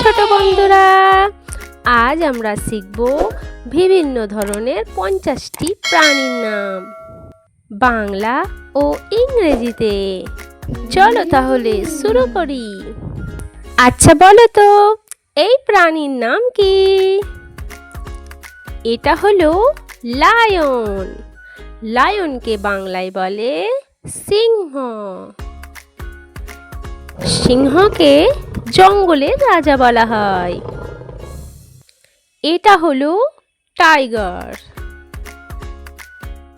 ছোট বন্ধুরা, আজ আমরা শিখব বিভিন্ন ধরনের 50টি প্রাণীর নাম বাংলা ও ইংরেজিতে। চলো তাহলে শুরু করি। আচ্ছা বলো তো, এই প্রাণীর নাম কি? এটা হলো লায়ন। লায়নকে বাংলায় বলে সিংহ। সিংহকে জঙ্গলের রাজা বলা হয়। এটা হলো টাইগার।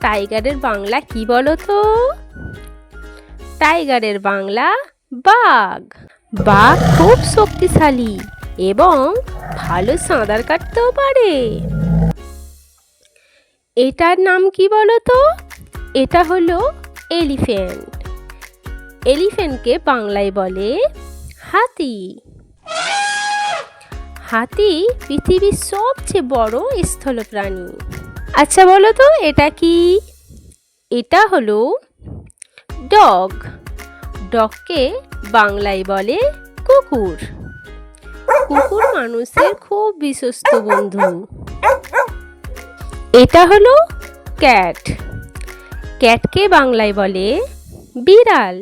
টাইগারের বাংলা কি বলো তো? টাইগারের বাংলা বাঘ। বাঘ খুব শক্তিশালী এবং ভালো সাঁতার কাটতেও পারে। এটার নাম কি বলো তো? এটা হলো এলিফ্যান্ট। এলিফ্যান্টকে বাংলায় বলে হাতি। হাতি পৃথিবীর সবচেয়ে বড় স্থলপ্রাণী। আচ্ছা বলো তো এটা কি? এটা হলো ডগ। ডগকে বাংলায় বলে কুকুর। কুকুর মানুষের খুব বিশ্বস্ত বন্ধু। এটা হলো ক্যাট। ক্যাটকে বাংলায় বলে বিড়াল।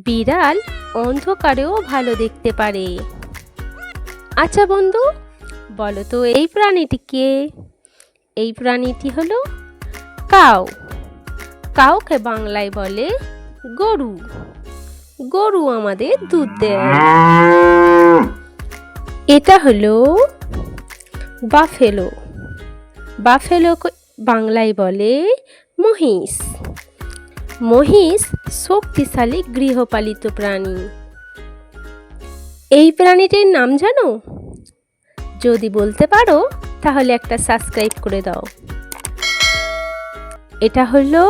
বিড়াল অন্ধকারেও ভালো দেখতে পারে। আচ্ছা বন্ধু, বলো তো এই প্রাণীটি কে? এই প্রাণীটি হলো কাউ। কাউকে বাংলায় বলে গরু। গরু আমাদের দুধ দেয়। এটা হলো বাফেলো। বাফেলোকে বাংলায় বলে মহিষ। মহিষ শক্তিশালী গৃহপালিত প্রাণী। এই প্রাণীটির নাম জানো? যদি বলতে পারো তাহলে একটা সাবস্ক্রাইব করে দাও। এটা হলো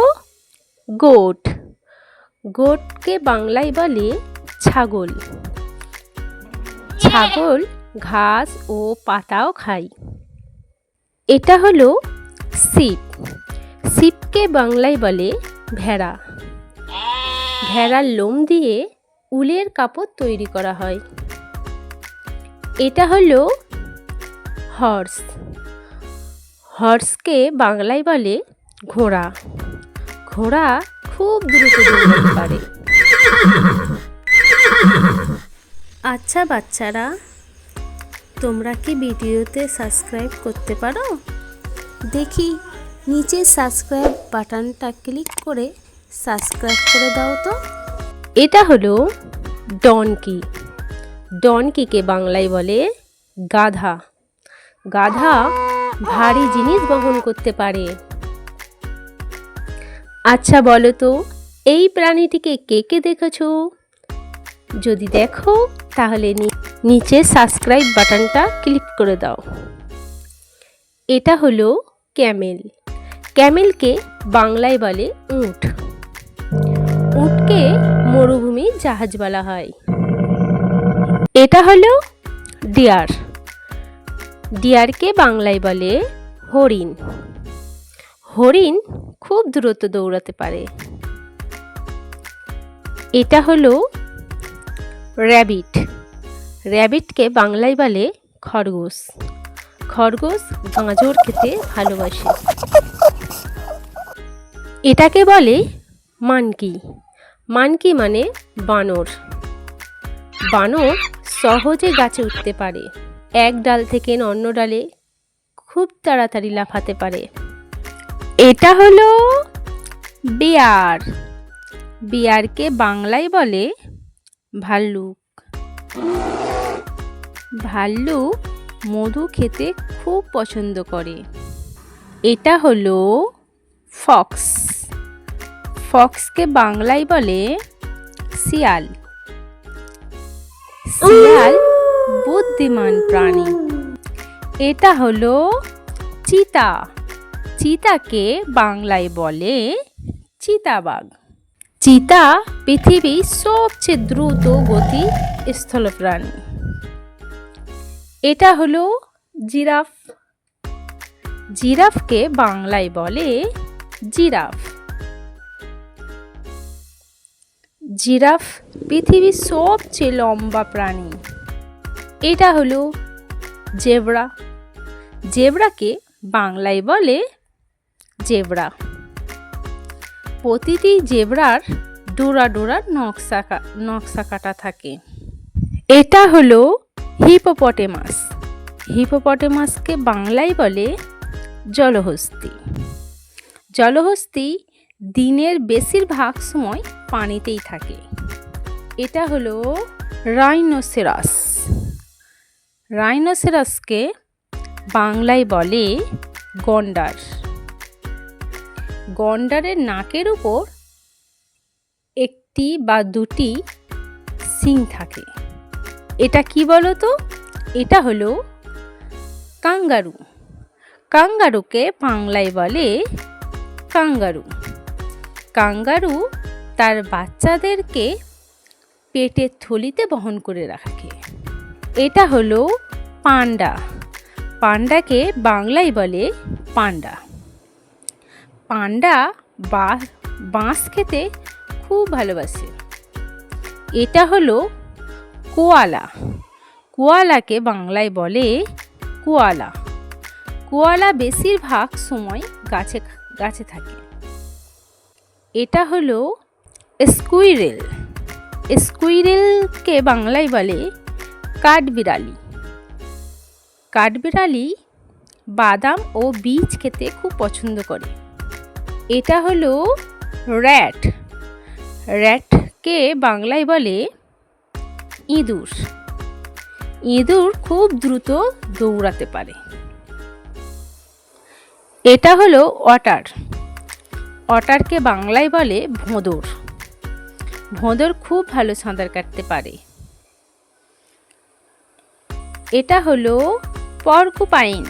গোট। গোটকে বাংলায় বলে ছাগল। ছাগল ঘাস ও পাতাও খায়। এটা হলো শিপ। শিপকে বাংলায় বলে ভেড়া। ভেড়ার লোম দিয়ে উলের কাপড় তৈরি করা হয়। এটা হলো হর্স। হর্সকে বাংলায় বলে ঘোড়া। ঘোড়া খুব দ্রুত দৌড়াতে পারে। আচ্ছা বাচ্চারা, তোমরা কি ভিডিওতে সাবস্ক্রাইব করতে পারো? দেখি নিচে সাবস্ক্রাইব বাটনটা ক্লিক করে সাবস্ক্রাইব করে দাও তো। এটা হলো ডনকি। ডনকিকে বাংলায় বলে গাধা। গাধা ভারী জিনিস বহন করতে পারে। আচ্ছা বলো তো, এই প্রাণীটিকে কে কে দেখেছো? যদি দেখো তাহলে নিচে সাবস্ক্রাইব বাটনটা ক্লিক করে দাও। এটা হলো ক্যামেল। ক্যামেলকে বাংলায় বলে উট। উটকে মরুভূমির জাহাজ বলা হয়। এটা হলো ডিয়ার। ডিয়ারকে বাংলায় বলে হরিণ। হরিণ খুব দ্রুত দৌড়াতে পারে। এটা হলো র্যাবিট। র্যাবিটকে বাংলায় বলে খরগোশ। খরগোশ গাজর খেতে ভালোবাসে। এটাকে বলে মানকি। মানকি মানে বানর। বানর সহজে গাছে উঠতে পারে। এক ডাল থেকে অন্য ডালে খুব তাড়াতাড়ি লাফাতে পারে। এটা হলো বিয়ার। বিয়ারকে বাংলায় বলে ভাল্লুক। ভাল্লুক মধু খেতে খুব পছন্দ করে। এটা হলো ফক্স। ফক্সকে বাংলায় বলে শিয়াল। শিয়াল বুদ্ধিমান প্রাণী। এটা হলো চিতা। চিতাকে বাংলায় বলে চিতাবাঘ। চিতা পৃথিবীর সবচেয়ে দ্রুত গতি স্থলপ্রাণী। এটা হলো জিরাফ। জিরাফকে বাংলায় বলে জিরাফ। জিরাফ পৃথিবীর সবচেয়ে লম্বা প্রাণী। এটা হলো জেব্রা। জেব্রাকে বাংলায় বলে জেব্রা। প্রতিটি জেব্রার ডোরা ডোরা নকশা কাটা থাকে। এটা হলো হিপোপটেমাস। হিপোপটেমাসকে বাংলায় বলে জলহস্তী। জলহস্তী দিনের বেশিরভাগ সময় পানিতেই থাকে। এটা হলো রাইনোসেরাস। রাইনোসেরাসকে বাংলায় বলে গন্ডার। গন্ডারের নাকের উপর একটি বা দুটি শিং থাকে। এটা কি বলো তো? এটা হলো কাঙ্গারু। কাঙ্গারুকে বাংলায় বলে কাঙ্গারু। কাঙ্গারু তার বাচ্চাদেরকে পেটের থলিতে বহন করে রাখে। এটা হলো পান্ডা। পান্ডাকে বাংলায় বলে পান্ডা। পান্ডা বাঁশ খেতে খুব ভালোবাসে। এটা হলো কোয়ালা। কোয়ালাকে বাংলায় বলে কোয়ালা। কোয়ালা বেশিরভাগ সময় গাছে থাকে। এটা হলো স্কুইরেল। স্কুইরেলকে বাংলায় বলে কাঠবিড়ালি। কাঠবিড়ালি বাদাম ও বীজ খেতে খুব পছন্দ করে। এটা হলো র্যাট। র্যাটকে বাংলায় বলে ইঁদুর। ইঁদুর খুব দ্রুত দৌড়াতে পারে। এটা হলো অটার। অটারকে বাংলায় বলে ভোঁদর। ভোঁদর খুব ভালো সাঁতার কাটতে পারে। এটা হলো পর্কুপাইন।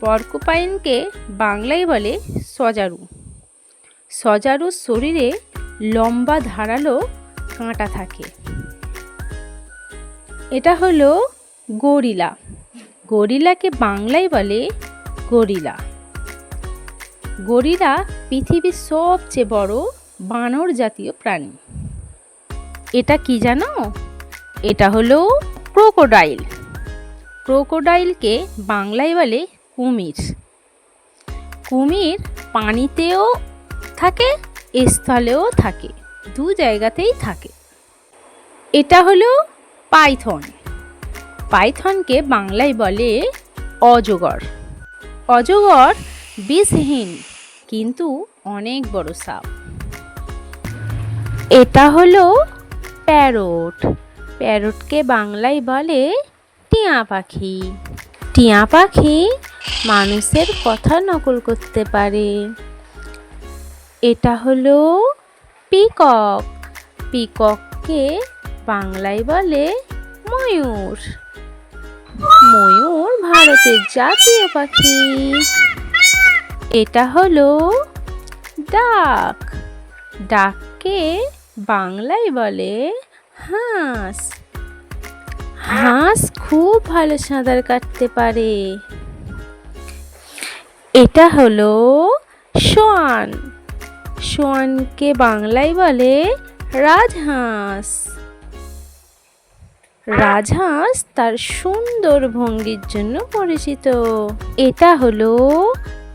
পর্কুপাইনকে বাংলায় বলে সজারু। সজারুর শরীরে লম্বা ধারালো কাঁটা থাকে। এটা হলো গরিলা। গরিলাকে বাংলায় বলে গরিলা। গরিলা পৃথিবীর সবচেয়ে বড় বানর জাতীয় প্রাণী। এটা কি জানো? এটা হলো ক্রোকোডাইল। ক্রোকোডাইলকে বাংলায় বলে কুমির। কুমির পানিতেও থাকে, স্থলেও থাকে, দু জায়গাতেই থাকে। এটা হলো পাইথন। পাইথনকে বাংলায় বলে অজগর। অজগর বিষহীন কিন্তু অনেক বড় সাপ। এটা হলো প্যারট। প্যারটকে বাংলায় বলে টিয়া পাখি। টিয়া পাখি মানুষের কথা নকল করতে পারে। এটা হলো পিকক। পিকককে বাংলায় বলে ময়ূর। ময়ূর ভারতের জাতীয় পাখি। এটা হলো ডাক। ডাককে বাংলায় বলে হাঁস। হাঁস খুব ভালো সাঁতার কাটতে পারে। এটা হলো সোয়ান। সোয়ানকে বাংলায় বলে রাজহাঁস। রাজহাঁস তার সুন্দর ভঙ্গির জন্য পরিচিত। এটা হলো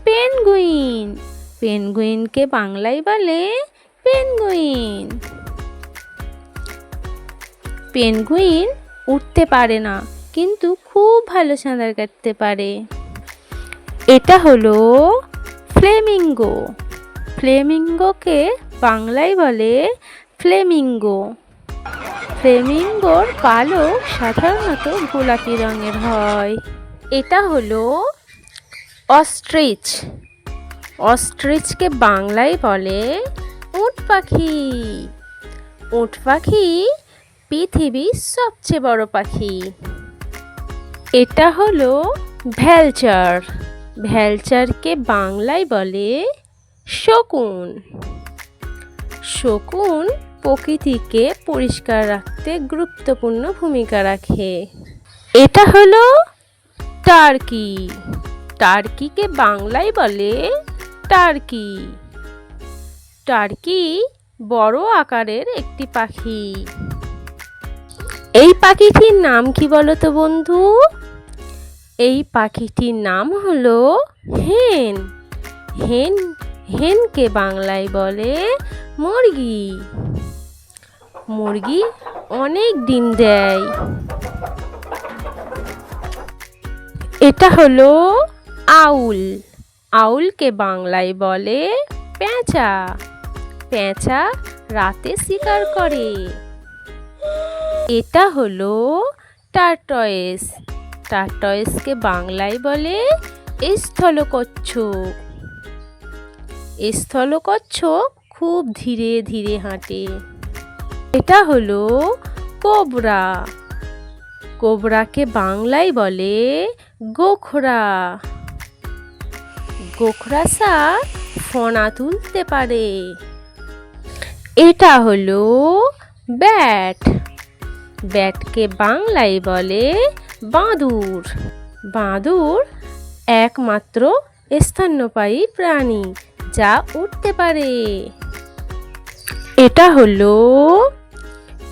পেঙ্গুইন। পেঙ্গুইনকে বাংলায় বলে পেঙ্গুইন। পেঙ্গুইন উঠতে পারে না কিন্তু খুব ভালো সাঁতার কাটতে পারে। এটা হলো ফ্লেমিঙ্গো। ফ্লেমিঙ্গোকে বাংলায় বলে ফ্লেমিঙ্গো। ফ্লেমিঙ্গোর পালক সাধারণত গোলাপি রঙের হয়। এটা হলো অস্ট্রিচ। অস্ট্রিচকে বাংলায় বলে উট পাখি। উট পাখি পৃথিবীর সবচেয়ে বড় পাখি। এটা হলো ভ্যালচার। ভ্যালচারকে বাংলায় বলে শকুন। শকুন প্রকৃতিকে পরিষ্কার রাখতে গুরুত্বপূর্ণ ভূমিকা রাখে। এটা হলো টার্কি। টার্কিকে বাংলায় বলে টার্কি। টার্কি বড় আকারের একটি পাখি। এই পাখিটির নাম কি বলো তো বন্ধু? এই পাখিটির নাম হলো হেন। হেন হেনকে বাংলায় বলে মুরগি। মুরগি অনেক ডিম দেয়। এটা হলো আউল। আউলকে বাংলায় বলে পেঁচা। পেঁচা রাতে শিকার করে। এটা হলো টার্টয়েস। টার্টয়েসকে বাংলায় বলে স্থলকচ্ছপ। স্থলকচ্ছপ খুব ধীরে ধীরে হাঁটে। এটা হলো কোবরা। কোবরাকে বাংলায় বলে গোখরা। গোখরাসা ফনা তুলতে পারে। এটা হলো ব্যাট। ব্যাটকে বাংলায় বলে বাদুড়। বাদুড় একমাত্র স্তন্যপায়ী প্রাণী যা উড়তে পারে। এটা হলো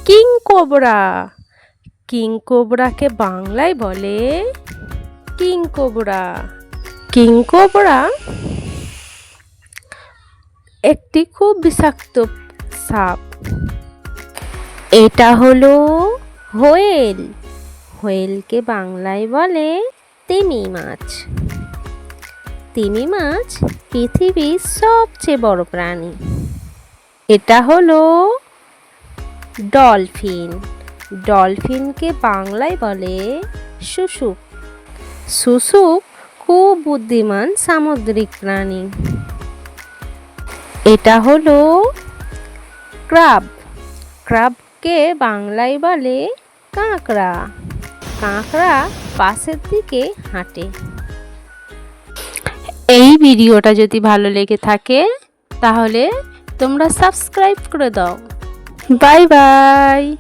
কিংকোবরা। কিংকোবরাকে বাংলায় বলে কিংকোবরা। কিংকোবরা একটি খুব বিষাক্ত সাপ। এটা হলো হোয়েল। হোয়েলকে বাংলায় বলে তিমি মাছ। তিমি মাছ পৃথিবীর সবচেয়ে বড় প্রাণী। এটা হলো ডলফিন। ডলফিনকে বাংলায় বলে শুশুক। শুশুক খুব বুদ্ধিমান সামুদ্রিক প্রাণী। এটা হলো ক্রাব। ক্রাবকে বাংলায় বলে কাঁকড়া। কাঁকড়া পাশের দিকে হাঁটে। এই ভিডিওটা যদি ভালো লেগে থাকে তাহলে তোমরা সাবস্ক্রাইব করে দাও। Bye bye.